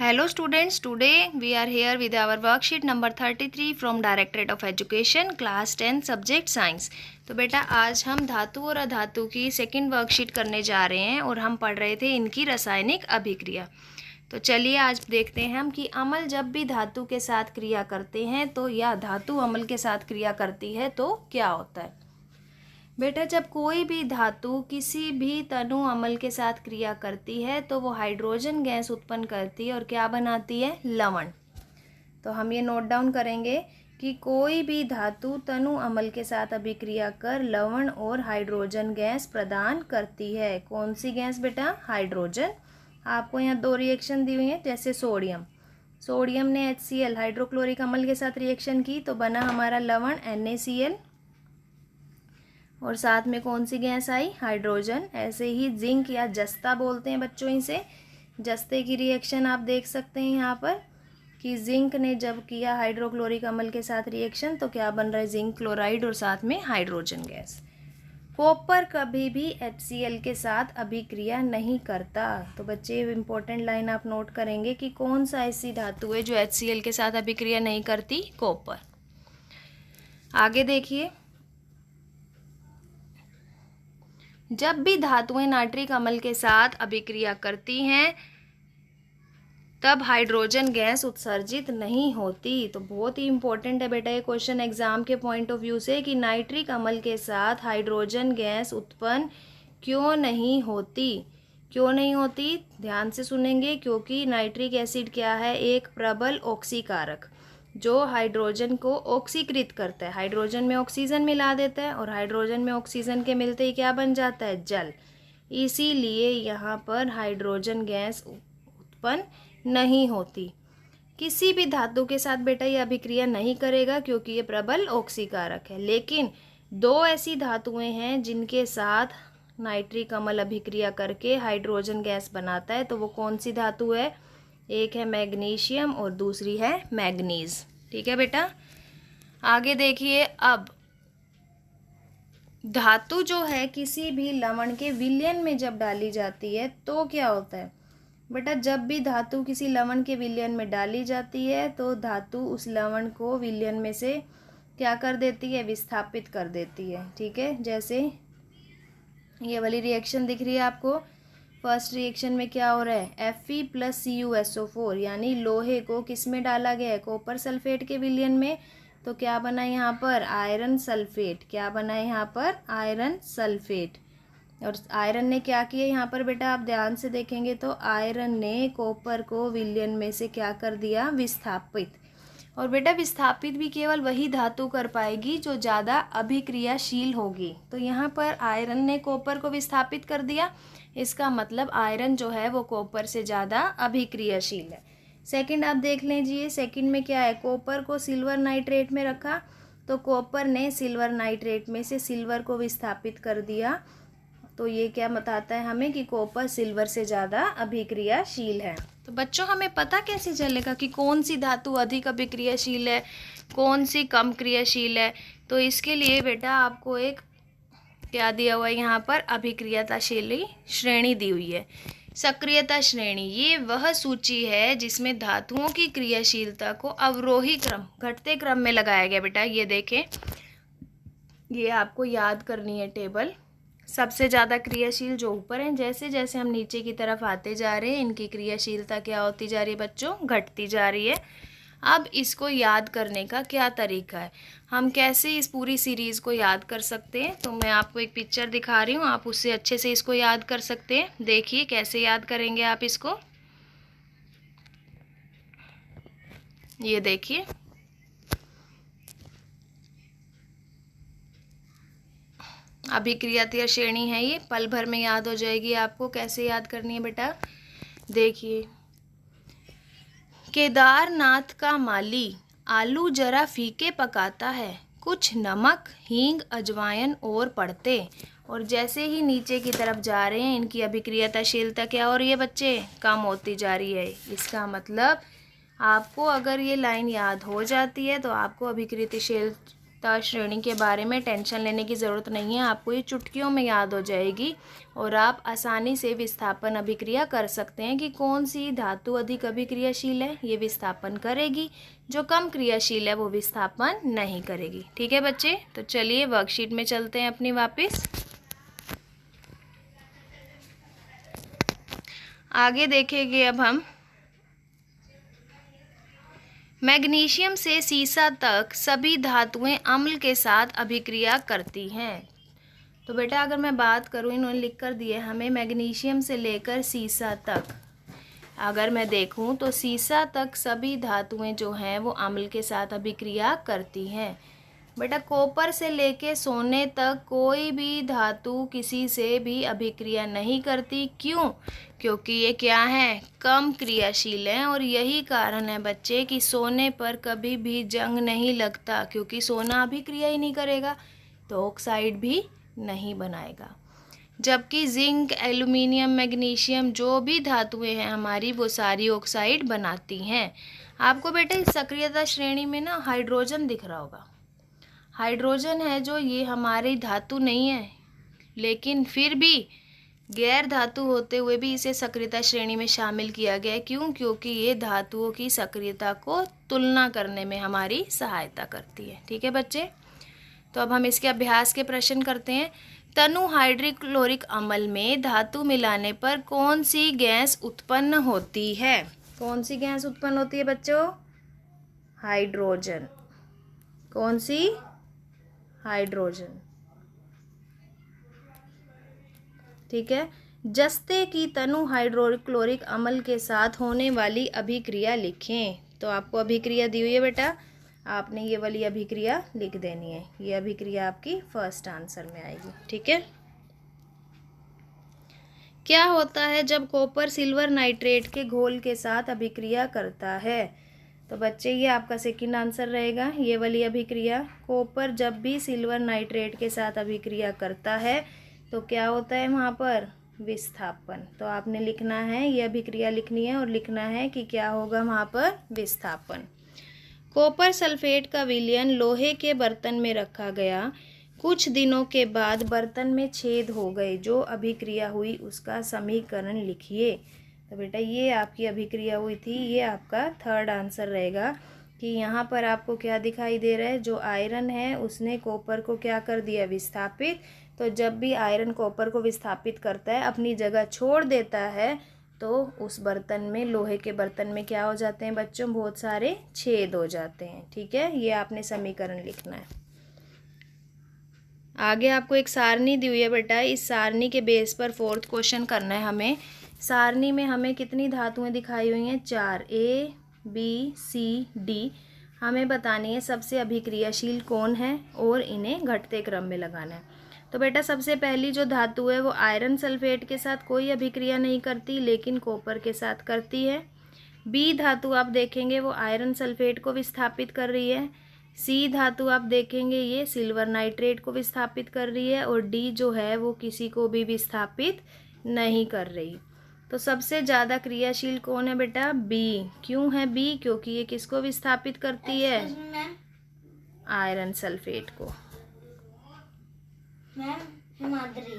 Hello students, today we are here with our worksheet number 33 from Directorate of Education, class 10 subject science। तो बेटा आज हम धातु और अधातु की सेकंड वर्कशीट करने जा रहे हैं और हम पढ़ रहे थे इनकी रासायनिक अभिक्रिया। तो चलिए आज देखते हैं हम कि अम्ल जब भी धातु के साथ क्रिया करते हैं तो या धातु अम्ल के साथ क्रिया करती है तो क्या होता है। बेटा जब कोई भी धातु किसी भी तनु अम्ल के साथ क्रिया करती है तो वो हाइड्रोजन गैस उत्पन्न करती है और क्या बनाती है, लवण। तो हम ये नोट डाउन करेंगे कि कोई भी धातु तनु अम्ल के साथ अभिक्रिया कर लवण और हाइड्रोजन गैस प्रदान करती है। कौन सी गैस बेटा, हाइड्रोजन। आपको यहाँ दो रिएक्शन दी हुई हैं, जैसे सोडियम ने HCl हाइड्रोक्लोरिक अम्ल के साथ रिएक्शन की तो बना हमारा लवण NaCl और साथ में कौन सी गैस आई, हाइड्रोजन। ऐसे ही जिंक या जस्ता बोलते हैं बच्चों इसे, जस्ते की रिएक्शन आप देख सकते हैं यहाँ पर कि जिंक ने जब किया हाइड्रोक्लोरिक अम्ल के साथ रिएक्शन तो क्या बन रहा है, जिंक क्लोराइड और साथ में हाइड्रोजन गैस। कॉपर कभी भी HCl के साथ अभिक्रिया नहीं करता। तो बच्चे इंपॉर्टेंट लाइन आप नोट करेंगे कि कौन सा ऐसी धातु है जो HCl के साथ अभिक्रिया नहीं करती, कॉपर। आगे देखिए, जब भी धातुएं नाइट्रिक अम्ल के साथ अभिक्रिया करती हैं तब हाइड्रोजन गैस उत्सर्जित नहीं होती। तो बहुत ही इंपॉर्टेंट है बेटा ये क्वेश्चन एग्जाम के पॉइंट ऑफ व्यू से कि नाइट्रिक अम्ल के साथ हाइड्रोजन गैस उत्पन्न क्यों नहीं होती। ध्यान से सुनेंगे, क्योंकि नाइट्रिक एसिड क्या है, एक प्रबल ऑक्सीकारक जो हाइड्रोजन को ऑक्सीकृत करता है। हाइड्रोजन में ऑक्सीजन मिला देता है और हाइड्रोजन में ऑक्सीजन के मिलते ही क्या बन जाता है, जल। इसीलिए यहाँ पर हाइड्रोजन गैस उत्पन्न नहीं होती। किसी भी धातु के साथ बेटा ये अभिक्रिया नहीं करेगा क्योंकि ये प्रबल ऑक्सीकारक है। लेकिन दो ऐसी धातुएं हैं जिनके साथ नाइट्रिक अम्ल अभिक्रिया करके हाइड्रोजन गैस बनाता है, तो वो कौन सी धातु है, एक है मैग्नीशियम और दूसरी है मैग्नीज। ठीक है बेटा, आगे देखिए। अब धातु जो है किसी भी लवण के विलयन में जब डाली जाती है तो क्या होता है बेटा, जब भी धातु किसी लवण के विलयन में डाली जाती है तो धातु उस लवण को विलयन में से क्या कर देती है, विस्थापित कर देती है। ठीक है, जैसे ये वाली रिएक्शन दिख रही है आपको। फर्स्ट रिएक्शन में क्या हो रहा है, Fe + CuSO4 यानी लोहे को किस में डाला गया है, कॉपर सल्फेट के विलयन में। तो क्या बना यहाँ पर, आयरन सल्फेट। क्या बना है यहाँ पर, आयरन सल्फेट। और आयरन ने क्या किया यहाँ पर बेटा, आप ध्यान से देखेंगे तो आयरन ने कॉपर को विलयन में से क्या कर दिया, विस्थापित। और बेटा विस्थापित भी केवल वही धातु कर पाएगी जो ज़्यादा अभिक्रियाशील होगी। तो यहाँ पर आयरन ने कॉपर को विस्थापित कर दिया, इसका मतलब आयरन जो है वो कॉपर से ज़्यादा अभिक्रियाशील है। सेकंड आप देख लीजिए, सेकंड में क्या है, कॉपर को सिल्वर नाइट्रेट में रखा तो कॉपर ने सिल्वर नाइट्रेट में से सिल्वर को विस्थापित कर दिया। तो ये क्या बताता है हमें कि कॉपर सिल्वर से ज़्यादा अभिक्रियाशील है। तो बच्चों हमें पता कैसे चलेगा कि कौन सी धातु अधिक अभिक्रियाशील है, कौन सी कम क्रियाशील है। तो इसके लिए बेटा आपको एक क्या दिया हुआ है यहाँ पर, अभिक्रियाशील श्रेणी दी हुई है, सक्रियता श्रेणी। ये वह सूची है जिसमें धातुओं की क्रियाशीलता को अवरोही क्रम, घटते क्रम में लगाया गया। बेटा ये देखें, ये आपको याद करनी है टेबल। सबसे ज़्यादा क्रियाशील जो ऊपर हैं, जैसे जैसे हम नीचे की तरफ आते जा रहे हैं इनकी क्रियाशीलता क्या होती जा रही है बच्चों, घटती जा रही है। अब इसको याद करने का क्या तरीका है, हम कैसे इस पूरी सीरीज़ को याद कर सकते हैं। तो मैं आपको एक पिक्चर दिखा रही हूँ, आप उससे अच्छे से इसको याद कर सकते हैं। देखिए कैसे याद करेंगे आप इसको, ये देखिए। अभिक्रियाशील श्रेणी है ये, पल भर में याद हो जाएगी आपको। कैसे याद करनी है बेटा, देखिए। केदारनाथ का माली आलू जरा फीके पकाता है, कुछ नमक, हींग, अजवाइन और पड़ते। और जैसे ही नीचे की तरफ जा रहे हैं इनकी अभिक्रियाशीलता क्या हो रही है बच्चे, कम होती जा रही है। इसका मतलब आपको अगर ये लाइन याद हो जाती है तो आपको अभिक्रियाशील श्रेणी के बारे में टेंशन लेने की ज़रूरत नहीं है, आपको ये चुटकियों में याद हो जाएगी और आप आसानी से विस्थापन अभिक्रिया कर सकते हैं कि कौन सी धातु अधिक अभिक्रियाशील है, ये विस्थापन करेगी, जो कम क्रियाशील है वो विस्थापन नहीं करेगी। ठीक है बच्चे, तो चलिए वर्कशीट में चलते हैं अपनी वापस। आगे देखेंगे अब हम मैग्नीशियम से सीसा तक सभी धातुएं अम्ल के साथ अभिक्रिया करती हैं। तो बेटा अगर मैं बात करूँ, इन्होंने लिख कर दिए हमें मैग्नीशियम से लेकर सीसा तक, अगर मैं देखूं तो सीसा तक सभी धातुएं जो हैं वो अम्ल के साथ अभिक्रिया करती हैं। बेटा कॉपर से लेके सोने तक कोई भी धातु किसी से भी अभिक्रिया नहीं करती। क्यों? क्योंकि ये क्या है, कम क्रियाशील है। और यही कारण है बच्चे कि सोने पर कभी भी जंग नहीं लगता, क्योंकि सोना अभिक्रिया ही नहीं करेगा तो ऑक्साइड भी नहीं बनाएगा। जबकि जिंक, एल्युमिनियम, मैग्नीशियम जो भी धातुएं हैं हमारी वो सारी ऑक्साइड बनाती हैं। आपको बेटा इस सक्रियता श्रेणी में ना हाइड्रोजन दिख रहा होगा। हाइड्रोजन है जो ये हमारी धातु नहीं है, लेकिन फिर भी गैर धातु होते हुए भी इसे सक्रियता श्रेणी में शामिल किया गया है। क्यों? क्योंकि ये धातुओं की सक्रियता को तुलना करने में हमारी सहायता करती है। ठीक है बच्चे, तो अब हम इसके अभ्यास के प्रश्न करते हैं। तनु हाइड्रोक्लोरिक अम्ल में धातु मिलाने पर कौन सी गैस उत्पन्न होती है? कौन सी गैस उत्पन्न होती है बच्चों? हाइड्रोजन। कौन सी? हाइड्रोजन। ठीक है। जस्ते की तनु हाइड्रोक्लोरिक अम्ल के साथ होने वाली अभिक्रिया लिखें। तो आपको अभिक्रिया दी हुई है बेटा, आपने ये वाली अभिक्रिया लिख देनी है। ये अभिक्रिया आपकी फर्स्ट आंसर में आएगी। ठीक है। क्या होता है जब कॉपर सिल्वर नाइट्रेट के घोल के साथ अभिक्रिया करता है? तो बच्चे ये आपका सेकंड आंसर रहेगा, ये वाली अभिक्रिया। कॉपर जब भी सिल्वर नाइट्रेट के साथ अभिक्रिया करता है तो क्या होता है वहाँ पर? विस्थापन। तो आपने लिखना है, ये अभिक्रिया लिखनी है और लिखना है कि क्या होगा वहाँ पर? विस्थापन। कॉपर सल्फेट का विलयन लोहे के बर्तन में रखा गया। कुछ दिनों के बाद बर्तन में छेद हो गए। जो अभिक्रिया हुई उसका समीकरण लिखिए। तो बेटा ये आपकी अभिक्रिया हुई थी, ये आपका थर्ड आंसर रहेगा कि यहाँ पर आपको क्या दिखाई दे रहा है, जो आयरन है उसने कॉपर को क्या कर दिया? विस्थापित। तो जब भी आयरन कॉपर को विस्थापित करता है, अपनी जगह छोड़ देता है, तो उस बर्तन में, लोहे के बर्तन में क्या हो जाते हैं बच्चों? बहुत सारे छेद हो जाते हैं। ठीक है, ये आपने समीकरण लिखना है। आगे आपको एक सारणी दी हुई है बेटा, इस सारणी के बेस पर फोर्थ क्वेश्चन करना है हमें। सारणी में हमें कितनी धातुएं दिखाई हुई हैं? 4, A, B, C, D। हमें बतानी है सबसे अभिक्रियाशील कौन है और इन्हें घटते क्रम में लगाना है। तो बेटा सबसे पहली जो धातु है वो आयरन सल्फेट के साथ कोई अभिक्रिया नहीं करती, लेकिन कॉपर के साथ करती है। बी धातु आप देखेंगे वो आयरन सल्फेट को विस्थापित कर रही है। सी धातु आप देखेंगे ये सिल्वर नाइट्रेट को विस्थापित कर रही है। और डी जो है वो किसी को भी विस्थापित नहीं कर रही। तो सबसे ज़्यादा क्रियाशील कौन है बेटा? बी। क्यों है बी? क्योंकि ये किसको विस्थापित करती है? आयरन सल्फेट को। हिमाद्री।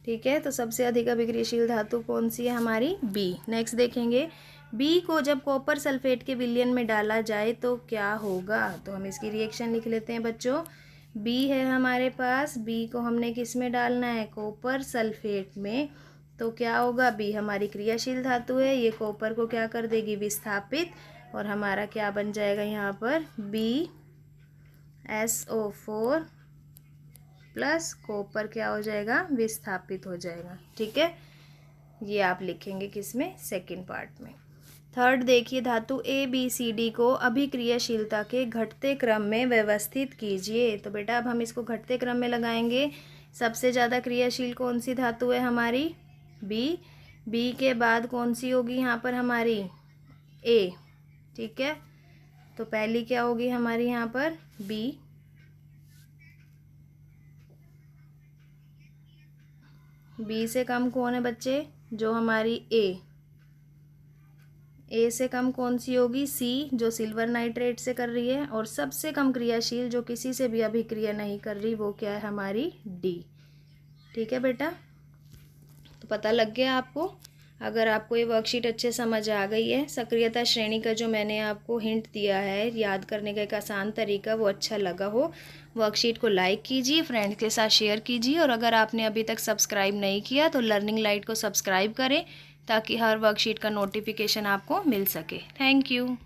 ठीक है, तो सबसे अधिक अभिक्रियाशील धातु कौन सी है हमारी? बी। नेक्स्ट देखेंगे, बी को जब कॉपर सल्फेट के विलयन में डाला जाए तो क्या होगा? तो हम इसकी रिएक्शन लिख लेते हैं बच्चों। बी है हमारे पास, बी को हमने किस में डालना है? कॉपर सल्फेट में। तो क्या होगा? बी हमारी क्रियाशील धातु है, ये कॉपर को क्या कर देगी? विस्थापित। और हमारा क्या बन जाएगा यहाँ पर? BSO4 प्लस कॉपर क्या हो जाएगा? विस्थापित हो जाएगा। ठीक है, ये आप लिखेंगे किसमें? सेकंड पार्ट में। थर्ड देखिए, धातु ABCD को अभिक्रियाशीलता के घटते क्रम में व्यवस्थित कीजिए। तो बेटा अब हम इसको घटते क्रम में लगाएंगे। सबसे ज़्यादा क्रियाशील कौन सी धातु है हमारी? बी। बी के बाद कौन सी होगी यहाँ पर हमारी? ए। ठीक है, तो पहली क्या होगी हमारी यहाँ पर? बी। बी से कम कौन है बच्चे? जो हमारी ए। ए से कम कौन सी होगी? सी, जो सिल्वर नाइट्रेट से कर रही है। और सबसे कम क्रियाशील जो किसी से भी अभिक्रिया नहीं कर रही वो क्या है हमारी? डी। ठीक है बेटा, तो पता लग गया आपको। अगर आपको ये वर्कशीट अच्छे समझ आ गई है, सक्रियता श्रेणी का जो मैंने आपको हिंट दिया है याद करने का एक आसान तरीका, वो अच्छा लगा हो, वर्कशीट को लाइक कीजिए, फ्रेंड्स के साथ शेयर कीजिए। और अगर आपने अभी तक सब्सक्राइब नहीं किया तो लर्निंग लाइट को सब्सक्राइब करें ताकि हर वर्कशीट का नोटिफिकेशन आपको मिल सके। Thank you.